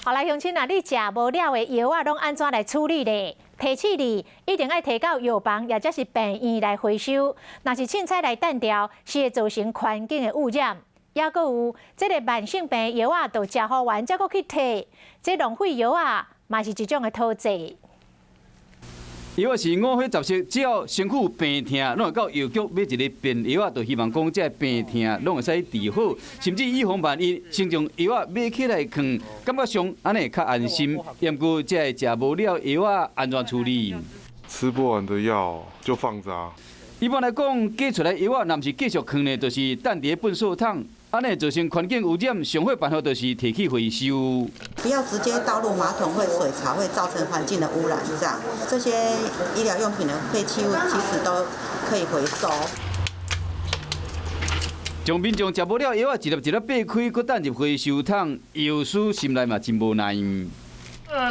后来乡亲啊，你食无了的药啊，拢安怎来处理咧？提醒你，一定要提到药房，或者是病院来回收。若是凊彩来单调，是会造成环境的污染。也搁有，这个慢性病的药啊，都食好完才搁去摕，这浪费药啊，嘛是一种的讨债。药啊是五花十色，只要身躯病痛，拢会到药局买一个便药啊，就希望讲这病痛拢会使治好，甚至以防万一，先将药啊买起来放，感觉上安尼较安心。验过才会食无了药啊安全处理。吃不完的药就放着啊。一般来讲，寄出来药啊，若毋是继续放呢，就是等伫垃圾桶。安尼造成环境污染，上好办法就是提去回收。不要直接倒入马桶或水槽，会造成环境的污染。这些医疗用品的废弃物其实都可以回收。将民众食无了药啊，一粒一粒掰开，搁等入回收桶，药师心内嘛真无奈。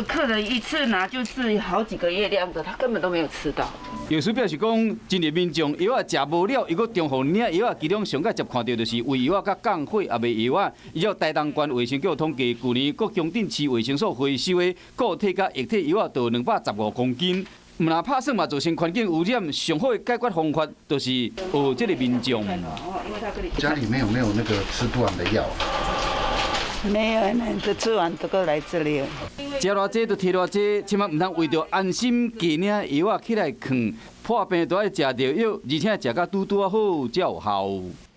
客人一次拿就是好几个月量的，他根本都没有吃到。药师表示讲，今日民众药啊食无了，伊搁中互领药啊，其中上较接看到就是胃药啊、甲降火也未药啊。依照台东县卫生局统计，去年各乡镇市卫生所回收的固体甲液体药啊，就215公斤。毋若拍算嘛，造成环境污染，上好的解决方法就是学这个民众。家里面有没有那个吃不完的药？没有，这吃完这个来这里。食偌济就摕偌济，千万毋通为着安心加领药啊起来放，破病都要食着药，而且食甲拄好才有效。